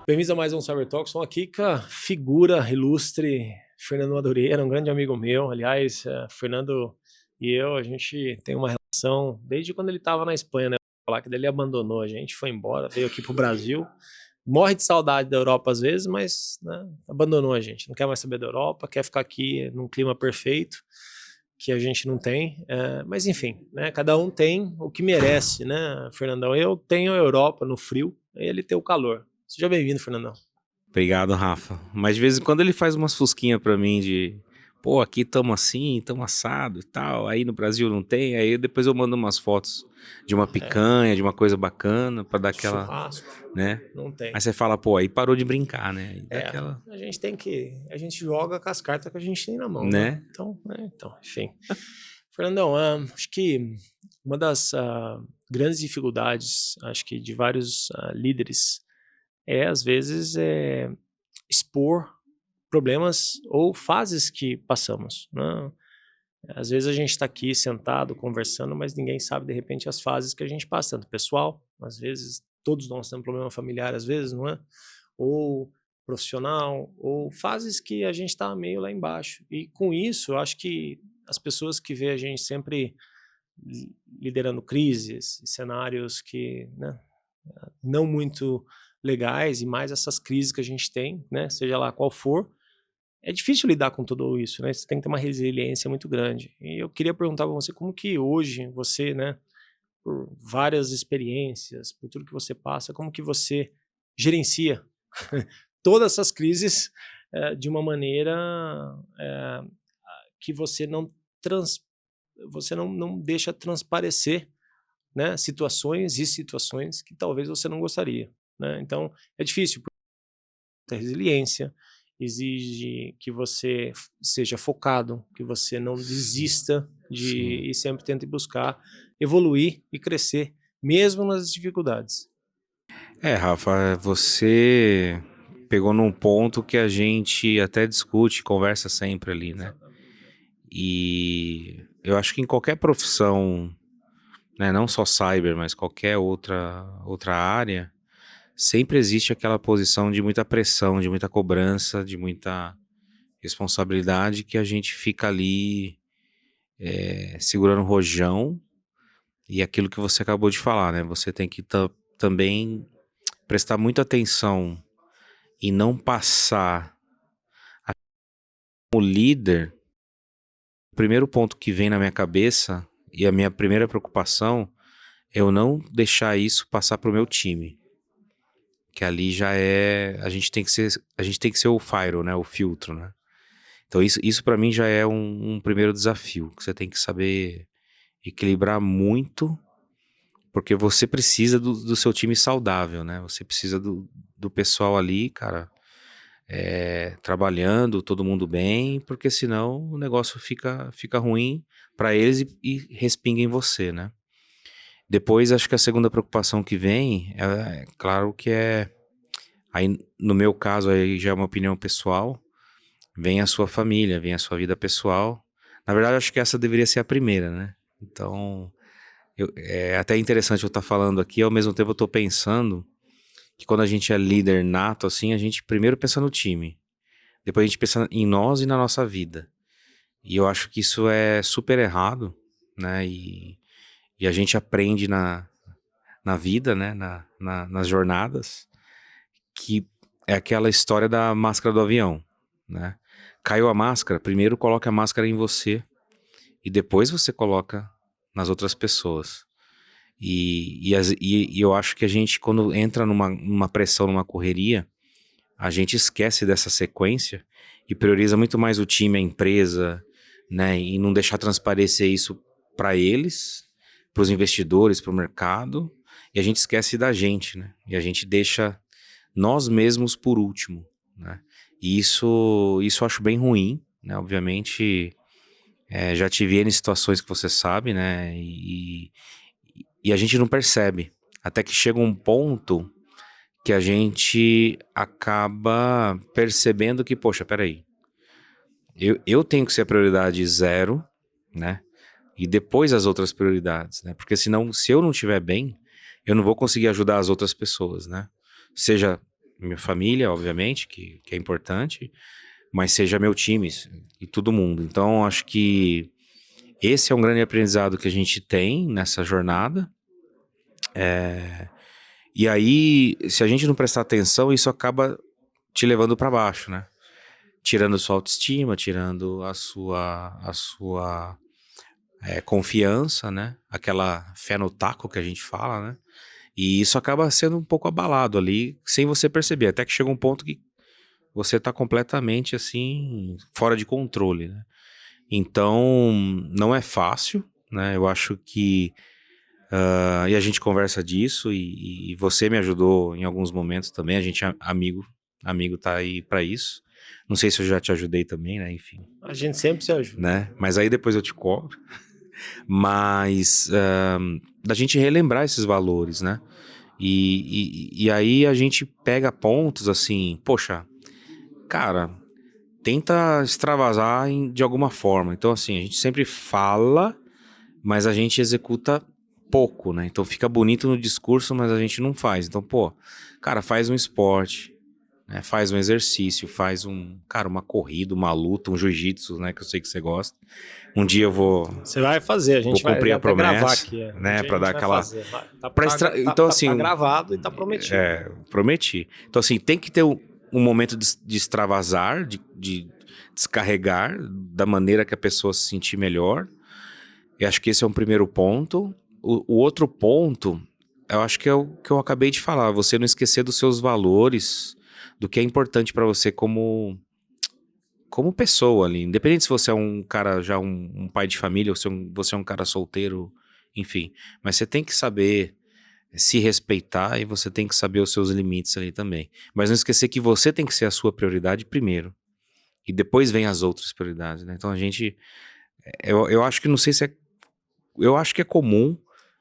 Bem-vindos a mais um Cyber Talks. Estamos aqui com a figura ilustre Fernando Madureira, um grande amigo meu. Aliás, Fernando e eu, a gente tem uma relação desde quando ele estava na Espanha, né? Falar que ele abandonou a gente, foi embora, veio aqui para o Brasil. Morre de saudade da Europa às vezes, mas né, abandonou a gente. Não quer mais saber da Europa, quer ficar aqui num clima perfeito que a gente não tem. Mas enfim, né? Cada um tem o que merece, né, Fernandão? Eu tenho a Europa no frio, ele tem o calor. Seja bem-vindo, Fernandão. Obrigado, Rafa. Mas de vez em quando ele faz umas fusquinhas pra mim de... Pô, aqui tamo assim, tamo assado e tal. Aí no Brasil não tem. Aí depois eu mando umas fotos de uma picanha, de uma coisa bacana pra dar aquela... Churrasco, né? não tem. Aí você fala, pô, aí parou de brincar, né? Aí dá aquela... A gente tem que... A gente joga com as cartas que a gente tem na mão, né? Então, enfim. Fernandão, acho que uma das grandes dificuldades, acho que de vários líderes, às vezes, expor problemas ou fases que passamos, né? Às vezes a gente está aqui sentado, conversando, mas ninguém sabe, de repente, as fases que a gente passa, tanto pessoal, às vezes, todos nós temos problema familiar, às vezes, não é? Ou profissional, ou fases que a gente está meio lá embaixo. E com isso, eu acho que as pessoas que vê a gente sempre liderando crises, cenários que, né, não muito legais, e mais essas crises que a gente tem, né, seja lá qual for, é difícil lidar com tudo isso, né? Você tem que ter uma resiliência muito grande. E eu queria perguntar para você como que hoje você, né, por várias experiências, por tudo que você passa, como que você gerencia todas essas crises de uma maneira que você não deixa transparecer, né, situações que talvez você não gostaria, né? Então é difícil, ter resiliência, exige que você seja focado, que você não desista Sim. e sempre tente buscar evoluir e crescer, mesmo nas dificuldades. Rafa, você pegou num ponto que a gente até discute, conversa sempre ali, né? E eu acho que em qualquer profissão, né, não só cyber, mas qualquer outra área, sempre existe aquela posição de muita pressão, de muita cobrança, de muita responsabilidade que a gente fica ali segurando o rojão. E aquilo que você acabou de falar, né? Você tem que também prestar muita atenção e não passar como líder. O primeiro ponto que vem na minha cabeça e a minha primeira preocupação é eu não deixar isso passar para o meu time. Que ali já é... A gente tem que ser o firewall, né? O filtro, né? Então isso para mim já é um primeiro desafio, que você tem que saber equilibrar muito, porque você precisa do seu time saudável, né? Você precisa do pessoal ali, cara, trabalhando, todo mundo bem, porque senão o negócio fica ruim para eles e respinga em você, né? Depois, acho que a segunda preocupação que vem, claro que aí no meu caso, aí já é uma opinião pessoal, vem a sua família, vem a sua vida pessoal. Na verdade, acho que essa deveria ser a primeira, né? Então, é até interessante eu estar falando aqui, ao mesmo tempo eu estou pensando que quando a gente é líder nato, assim, a gente primeiro pensa no time. Depois a gente pensa em nós e na nossa vida. E eu acho que isso é super errado, né? E a gente aprende na vida, né? Nas jornadas, que é aquela história da máscara do avião, né? Caiu a máscara, primeiro coloca a máscara em você e depois você coloca nas outras pessoas. E eu acho que a gente, quando entra numa pressão, numa correria, a gente esquece dessa sequência e prioriza muito mais o time, a empresa, né? E não deixar transparecer isso para eles, para os investidores, para o mercado. E a gente esquece da gente, né? E a gente deixa nós mesmos por último, né? E isso eu acho bem ruim, né? Obviamente, já tive N situações que você sabe, né? E a gente não percebe. Até que chega um ponto que a gente acaba percebendo que, poxa, peraí, eu tenho que ser a prioridade zero, né? E depois as outras prioridades, né? Porque senão, se eu não estiver bem, eu não vou conseguir ajudar as outras pessoas, né? Seja minha família, obviamente, que é importante, mas seja meu time e todo mundo. Então, acho que esse é um grande aprendizado que a gente tem nessa jornada. E aí, se a gente não prestar atenção, isso acaba te levando para baixo, né? Tirando sua autoestima, tirando a sua confiança, né? Aquela fé no taco que a gente fala, né? E isso acaba sendo um pouco abalado ali, sem você perceber. Até que chega um ponto que você tá completamente, assim, fora de controle, né? Então, não é fácil, né? Eu acho que... e a gente conversa disso e você me ajudou em alguns momentos também. A gente é amigo tá aí pra isso. Não sei se eu já te ajudei também, né? Enfim, A gente sempre se ajuda. né? Mas aí depois eu te cobro. Mas da gente relembrar esses valores, né? E aí a gente pega pontos assim, poxa, cara, tenta extravasar de alguma forma. Então, assim, a gente sempre fala, mas a gente executa pouco, né? Então fica bonito no discurso, mas a gente não faz. Então, pô, cara, faz um esporte, né? Faz um exercício, faz uma corrida, uma luta, um jiu-jitsu, né? Que eu sei que você gosta. Um dia eu Você vai fazer, a vou gente vai cumprir a até gravar promessa, aqui. Um né? dia a Pra gente dar vai aquela... fazer. Então, assim, Tá gravado e tá prometido. prometi. Então, assim, tem que ter um momento de extravasar, de descarregar da maneira que a pessoa se sentir melhor. Eu acho que esse é um primeiro ponto. O outro ponto, eu acho que é o que eu acabei de falar. Você não esquecer dos seus valores, do que é importante pra você como pessoa ali. Independente se você é um cara, já um pai de família, ou se você é um cara solteiro, enfim. Mas você tem que saber se respeitar e você tem que saber os seus limites ali também. Mas não esquecer que você tem que ser a sua prioridade primeiro. E depois vem as outras prioridades, né? Então a gente... Eu acho que não sei se é... Eu acho que é comum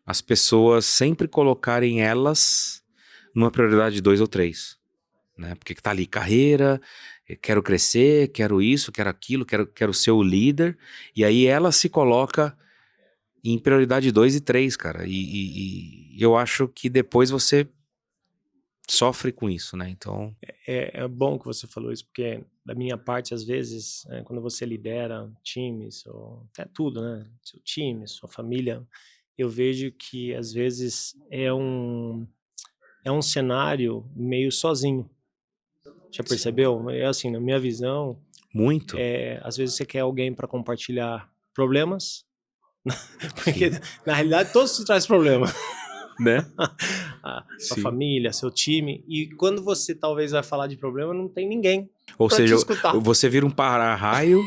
as pessoas sempre colocarem elas numa prioridade 2 ou 3, né? Porque tá ali, carreira, quero crescer, quero isso, quero aquilo, quero ser o líder. E aí ela se coloca em prioridade 2 e 3, cara. E eu acho que depois você sofre com isso, né? Então, É bom que você falou isso, porque da minha parte, às vezes, quando você lidera times, ou até tudo, né? Seu time, sua família, eu vejo que às vezes é um cenário meio sozinho. Já percebeu? É assim, na minha visão, muito, às vezes você quer alguém para compartilhar problemas, porque sim, na realidade todos te trazem problemas. né? Sua Sim. família, seu time, e quando você talvez vai falar de problema, não tem ninguém Ou para te seja, escutar. você vira um para-raio,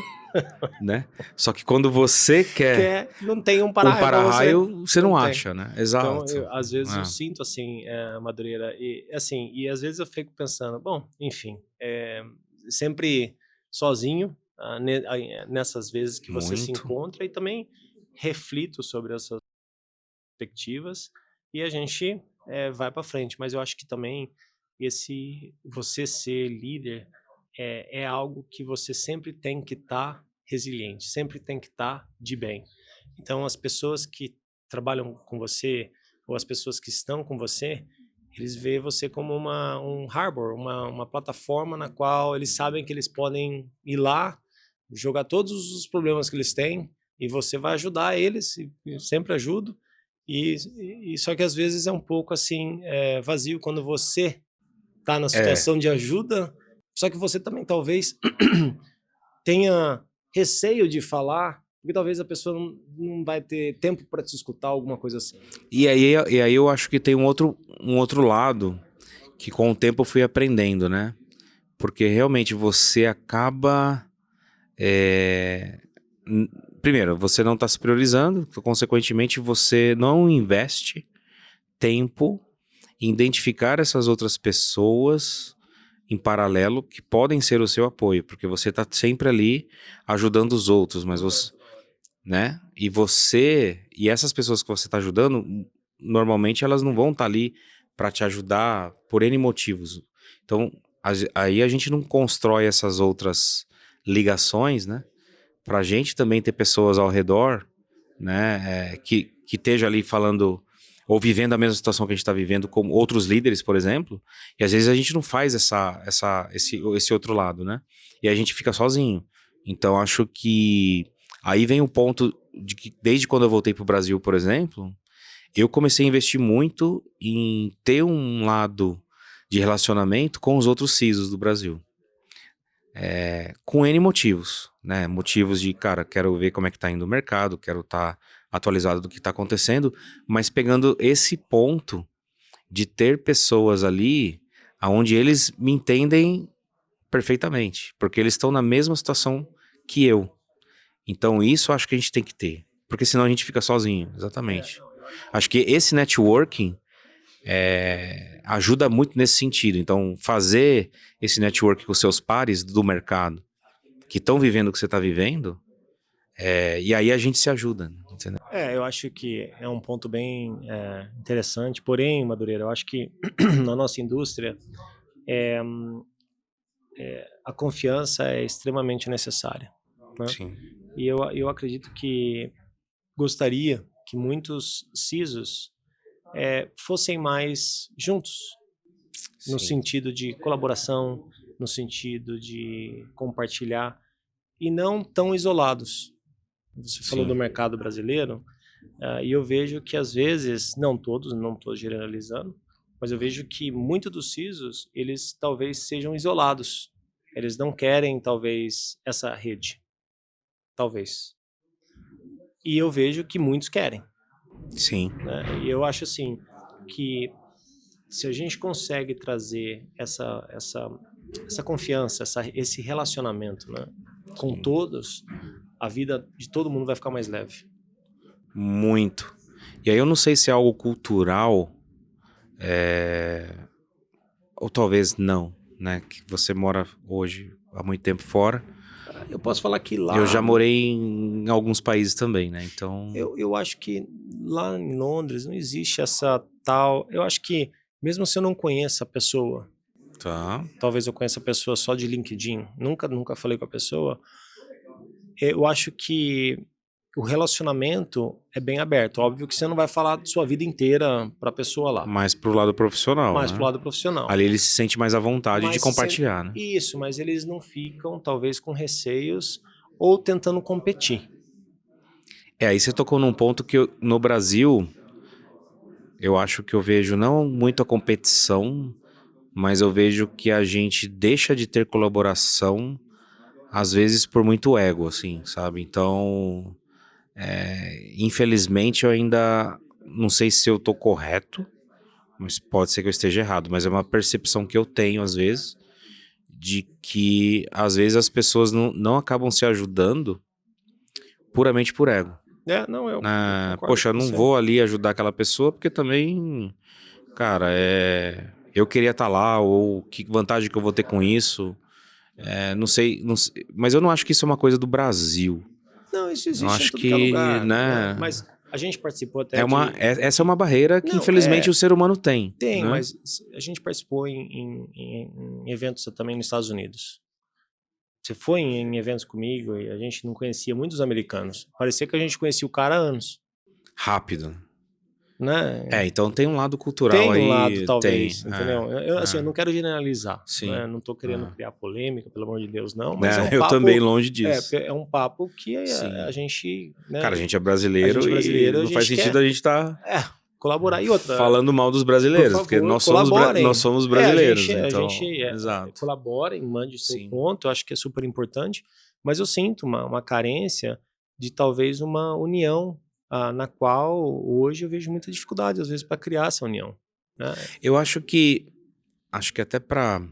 né? Só que quando você quer Não tem um um para-raio para você. para-raio, você não Não tem. acha, né? Então, Exato. às vezes eu É. sinto assim, Madureira, e assim, e às vezes eu fico pensando, bom, enfim, sempre sozinho, nessas vezes que você se Muito. encontra, e também reflito sobre essas perspectivas e a gente vai para frente. Mas eu acho que também você ser líder é algo que você sempre tem que estar resiliente, sempre tem que estar de bem. Então, as pessoas que trabalham com você ou as pessoas que estão com você, eles veem você como um harbor, uma plataforma na qual eles sabem que eles podem ir lá, jogar todos os problemas que eles têm e você vai ajudar eles, e eu sempre ajudo. E só que às vezes é um pouco assim, vazio quando você está na É, situação de ajuda, só que você também talvez tenha receio de falar, porque talvez a pessoa não vai ter tempo para te escutar, alguma coisa assim. e aí eu acho que tem um outro lado que com o tempo eu fui aprendendo, né? Porque realmente você acaba. é, n- Primeiro, você não está se priorizando, consequentemente, você não investe tempo em identificar essas outras pessoas em paralelo que podem ser o seu apoio, porque você está sempre ali ajudando os outros, mas você, né? E essas pessoas que você está ajudando, normalmente elas não vão estar ali para te ajudar por N motivos. Então, aí a gente não constrói essas outras ligações, né? Pra gente também ter pessoas ao redor, né? Que esteja ali falando ou vivendo a mesma situação que a gente está vivendo, como outros líderes, por exemplo, e às vezes a gente não faz esse outro lado, né? E a gente fica sozinho. Então, acho que aí vem o ponto de que, desde quando eu voltei para o Brasil, por exemplo, eu comecei a investir muito em ter um lado de relacionamento com os outros CISOs do Brasil. Com N motivos, né? Motivos de, cara, quero ver como é que tá indo o mercado, quero estar atualizado do que tá acontecendo, mas pegando esse ponto de ter pessoas ali aonde eles me entendem perfeitamente, porque eles estão na mesma situação que eu. Então isso eu acho que a gente tem que ter, porque senão a gente fica sozinho, exatamente. Acho que esse networking ajuda muito nesse sentido. Então, fazer esse network com seus pares do mercado que estão vivendo o que você está vivendo, e aí a gente se ajuda, entendeu? Eu acho que é um ponto bem interessante, porém, Madureira, eu acho que na nossa indústria a confiança é extremamente necessária, né? Sim, E eu acredito que gostaria que muitos CISOs fossem mais juntos, no sim, sentido de colaboração, no sentido de compartilhar, e não tão isolados. Você falou do sim, mercado brasileiro, e eu vejo que às vezes, não todos, não estou generalizando, mas eu vejo que muitos dos CISOs, eles talvez sejam isolados. Eles não querem, talvez, essa rede. Talvez. E eu vejo que muitos querem, sim, né? E eu acho assim, que se a gente consegue trazer essa confiança, esse relacionamento, né, com sim. todos, a vida de todo mundo vai ficar mais leve. Muito. E aí eu não sei se é algo cultural, ou talvez não, né? Que você mora hoje há muito tempo fora. Eu posso falar que Eu já lá, morei em alguns países também, né? Então, eu acho que lá em Londres não existe essa tal. Eu acho que, mesmo se eu não conheça a pessoa, tá. talvez eu conheça a pessoa só de LinkedIn, nunca falei com a pessoa, eu acho que o relacionamento é bem aberto. Óbvio que você não vai falar de sua vida inteira para a pessoa lá, Mais pro lado profissional, mas pro né? lado profissional. Ali ele se sente mais à vontade de Mas se- compartilhar, né? isso, mas eles não ficam, talvez, com receios ou tentando competir. Aí você tocou num ponto que no Brasil, eu acho que eu vejo não muito a competição, mas eu vejo que a gente deixa de ter colaboração, às vezes por muito ego, assim, sabe? Então, infelizmente eu ainda não sei se eu tô correto, mas pode ser que eu esteja errado, mas é uma percepção que eu tenho às vezes, de que às vezes as pessoas não acabam se ajudando puramente por ego. Não, eu concordo Poxa, eu com não você. vou ali ajudar aquela pessoa porque também, cara, eu queria estar lá, ou que vantagem que eu vou ter com isso. Não sei, mas eu não acho que isso é uma coisa do Brasil. Não, isso Eu existe em acho tudo que é que, lugar, né? né, Mas a gente participou até essa é uma barreira que Não, infelizmente o ser humano tem, tem, né? mas a gente participou em eventos também nos Estados Unidos. Você foi em eventos comigo e a gente não conhecia muitos americanos. Parecia que a gente conhecia o cara há anos, Rápido. né? Então tem um lado cultural Tem um lado, aí, tem. talvez, entendeu? Assim, eu não quero generalizar, Sim. né? Não tô querendo criar polêmica, pelo amor de Deus, não, mas é Né, um eu também papo, longe disso. é um papo que a Sim. gente, né? Cara, a gente é A gente brasileiro e brasileiro, a não faz gente sentido quer, a gente estar é, colaborar. E outra, falando mal dos por brasileiros, porque favor, nós colaborem. somos A brasileiros, gente, então, exato. colaborem, mande o seu Sim. ponto, eu acho que é super importante, mas eu sinto uma carência de talvez uma união, na qual hoje eu vejo muita dificuldade, às vezes, para criar essa união, né? Eu acho que até para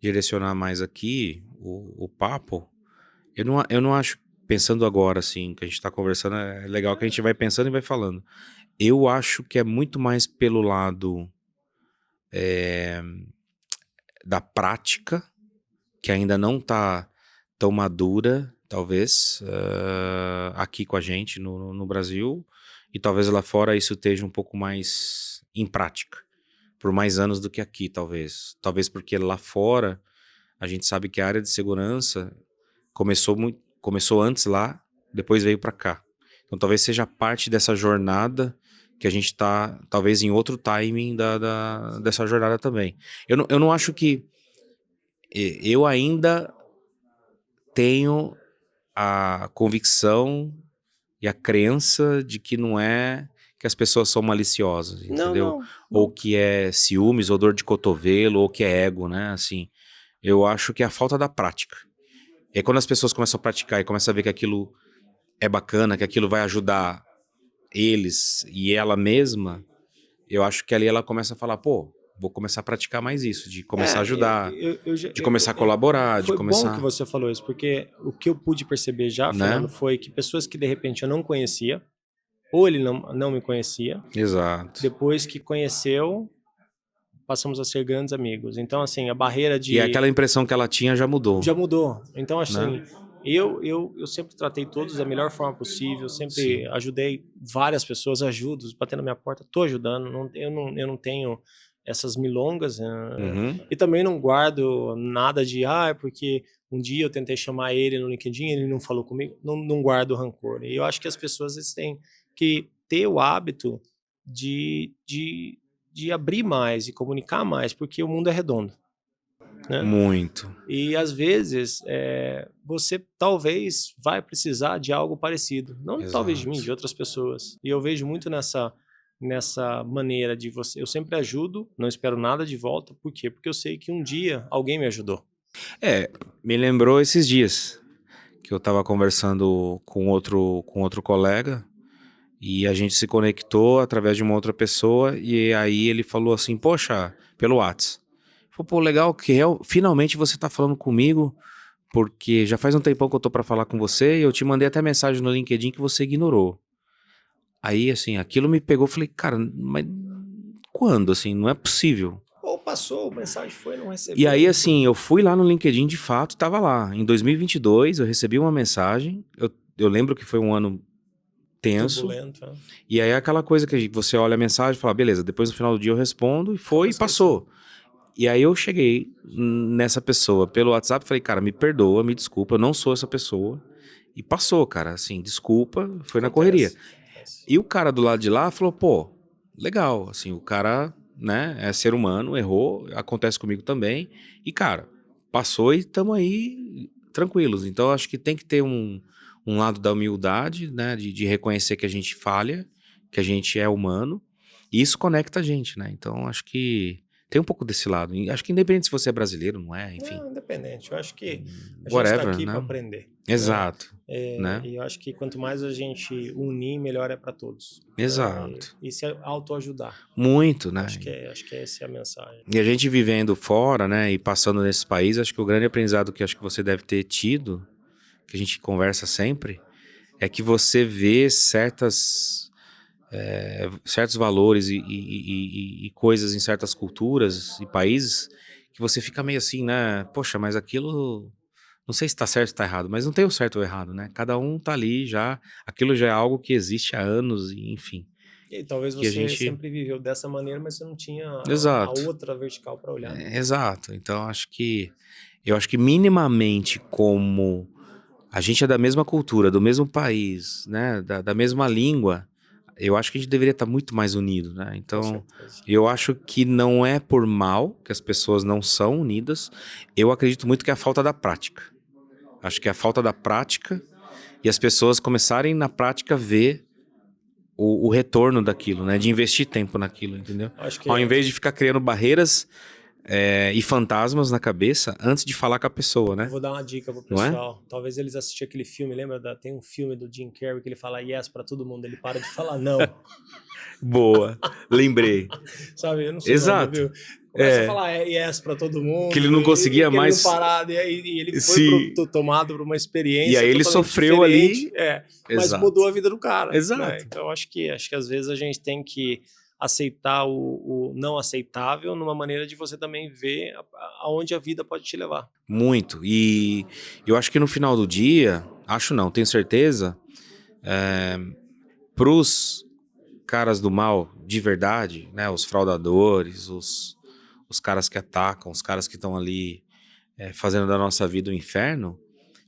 direcionar mais aqui o papo, eu não acho, pensando agora assim, que a gente tá conversando, é legal que a gente vai pensando e vai falando. Eu acho que é muito mais pelo lado da prática, que ainda não tá tão madura, talvez, aqui com a gente no Brasil, e talvez lá fora isso esteja um pouco mais em prática, por mais anos do que aqui, talvez. Talvez porque lá fora a gente sabe que a área de segurança começou antes lá, depois veio para cá. Então talvez seja parte dessa jornada que a gente tá, talvez, em outro timing dessa jornada também. Eu não acho que... Eu ainda tenho a convicção e a crença de que não é que as pessoas são maliciosas, Não, entendeu? não. Ou que é ciúmes, ou dor de cotovelo, ou que é ego, né? Assim, eu acho que é a falta da prática. E aí, quando as pessoas começam a praticar e começam a ver que aquilo é bacana, que aquilo vai ajudar eles e ela mesma, eu acho que ali ela começa a falar, pô, vou começar a praticar mais isso, de começar a ajudar, de começar a colaborar, de Foi bom que começar, você falou isso, porque o que eu pude perceber já, Fernando, né? foi que pessoas que de repente eu não conhecia, ou ele não me conhecia, Exato. depois que conheceu, passamos a ser grandes amigos. Então, assim, a barreira E de... aquela impressão que ela tinha já mudou, já mudou. Então, né? assim, eu sempre tratei todos da melhor forma possível, sempre Sim. ajudei várias pessoas, ajudo, batendo na minha porta, tô ajudando, eu não tenho essas milongas, Uhum. e também não guardo nada de, porque um dia eu tentei chamar ele no LinkedIn, ele não falou comigo, não guardo rancor. E eu acho que as pessoas eles têm que ter o hábito de abrir mais e comunicar mais, porque o mundo é redondo, né? Muito. E às vezes você talvez vai precisar de algo parecido, não talvez de mim, de Exato. outras pessoas. E eu vejo muito nessa maneira de você. Eu sempre ajudo, não espero nada de volta. Por quê? Porque eu sei que um dia alguém me ajudou. Me lembrou esses dias que eu tava conversando com outro colega e a gente se conectou através de uma outra pessoa e aí ele falou assim, poxa, pelo Whats. Falei, pô, legal que finalmente você tá falando comigo, porque já faz um tempão que eu tô pra falar com você e eu te mandei até mensagem no LinkedIn que você ignorou. Aí, assim, aquilo me pegou, falei, cara, mas quando, assim, não é possível. Ou passou, a mensagem foi, não E recebeu. aí, assim, eu fui lá no LinkedIn, de fato, tava lá. Em 2022, eu recebi uma mensagem, eu lembro que foi um ano tenso, Turbulento, né? e aí é aquela coisa que você olha a mensagem e fala, beleza, depois no final do dia eu respondo, e foi, Nunca e esqueci. passou. E aí eu cheguei nessa pessoa pelo WhatsApp e falei, cara, me perdoa, me desculpa, eu não sou essa pessoa. E passou, cara, assim, desculpa, foi na correria. Acontece. E o cara do lado de lá falou, pô, legal, assim, o cara, né, é ser humano, errou, acontece comigo também. E, cara, passou e estamos aí tranquilos. Então, acho que tem que ter um lado da humildade, né, de reconhecer que a gente falha, que a gente é humano, e isso conecta a gente, né? Então, acho que tem um pouco desse lado. E acho que independente se você é brasileiro, não é, enfim, Não, independente. Eu acho que a gente está whatever, aqui para né? aprender, né? Exato, né? E eu acho que quanto mais a gente unir, melhor é para todos, né? Exato. E se autoajudar. Muito, né? Acho que essa é a mensagem. E a gente vivendo fora, né, e passando nesse país, acho que o grande aprendizado que acho que você deve ter tido, que a gente conversa sempre, é que você vê certos valores e coisas em certas culturas e países que você fica meio assim, né, poxa, mas aquilo, não sei se tá certo ou tá errado, mas não tem o certo ou errado, né? Cada um tá ali já, aquilo já é algo que existe há anos, e, enfim, E talvez que a você gente... sempre viveu dessa maneira, mas você não tinha a Exato. outra vertical para olhar, né? Exato. Então eu acho que minimamente como a gente é da mesma cultura, do mesmo país, né, da mesma língua, eu acho que a gente deveria estar muito mais unido, né? Com Então, certeza. eu acho que não é por mal que as pessoas não são unidas. Eu acredito muito que é a falta da prática. Acho que é a falta da prática e as pessoas começarem na prática a ver o retorno daquilo, né? De investir tempo naquilo, entendeu? Acho Ao que invés de ficar criando barreiras e fantasmas na cabeça antes de falar com a pessoa, eu né? vou dar uma dica pro Não é? pessoal. Talvez eles assistiam aquele filme, lembra? Tem um filme do Jim Carrey que ele fala yes para todo mundo, ele para de falar não. Boa. Lembrei. Sabe? Eu não sei o nome, Exato. viu? Começa a falar yes para todo Que ele mundo não e conseguia querendo mais parar, e ele foi se... tomado por uma E aí experiência ele totalmente sofreu ali. diferente, mas Exato. mudou a vida do cara, né? Exato. Então acho que às vezes a gente tem que aceitar o não aceitável numa maneira de você também ver aonde a vida pode te levar. Muito. E eu acho que no final do dia, acho não, tenho certeza, pros caras do mal de verdade, né? Os fraudadores, os caras que atacam, os caras que estão ali fazendo da nossa vida um inferno,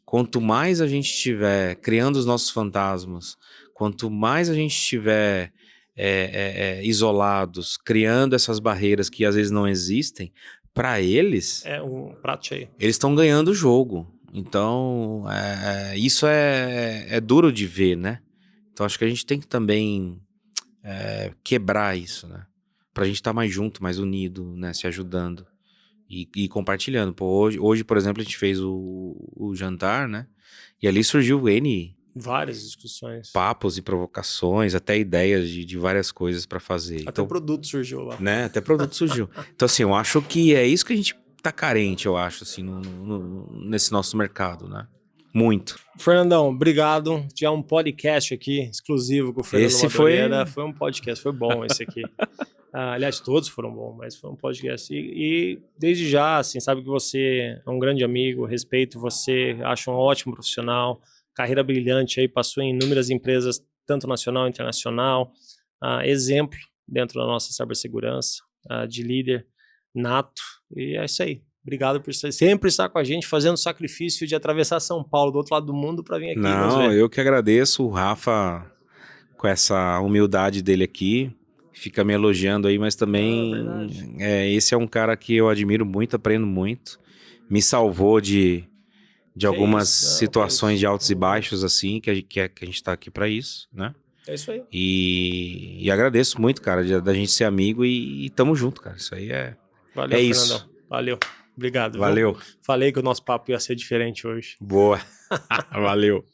quanto mais a gente estiver criando os nossos fantasmas, quanto mais a gente estiver isolados, criando essas barreiras que às vezes não existem, para eles, É um prato cheio. eles estão ganhando o jogo. Então, isso é duro de ver, né? Então, acho que a gente tem que também quebrar isso, né? Pra gente estar mais junto, mais unido, né? Se ajudando e compartilhando. Pô, hoje, por exemplo, a gente fez o jantar, né? E ali surgiu N Várias discussões. papos e provocações, até ideias de várias coisas pra fazer. Até Então, produto surgiu lá. né? Até produto surgiu. Então, assim, eu acho que é isso que a gente tá carente, eu acho, assim, nesse nosso mercado, né? Muito. Fernandão, obrigado. Tinha um podcast aqui exclusivo com o Fernando Esse Madureira. Foi um podcast, foi bom esse aqui. Aliás, todos foram bons, mas foi um podcast. E desde já, assim, sabe que você é um grande amigo, respeito você, acho um ótimo profissional, carreira brilhante aí, passou em inúmeras empresas, tanto nacional e internacional, exemplo dentro da nossa cibersegurança, de líder nato, e é isso aí. Obrigado por sempre estar com a gente, fazendo o sacrifício de atravessar São Paulo, do outro lado do mundo, para vir aqui nos Não, ver. eu que agradeço o Rafa com essa humildade dele aqui. Fica me elogiando aí, mas também Verdade. esse é um cara que eu admiro muito, aprendo muito. Me salvou de algumas isso, não, situações isso. de altos e baixos, assim, que a gente tá aqui para isso, né? É isso aí. E agradeço muito, cara, da gente ser amigo e tamo junto, cara. Isso aí Valeu, é Fernandão. isso. Valeu. Obrigado. Viu? Valeu. Falei que o nosso papo ia ser diferente hoje. Boa. Valeu.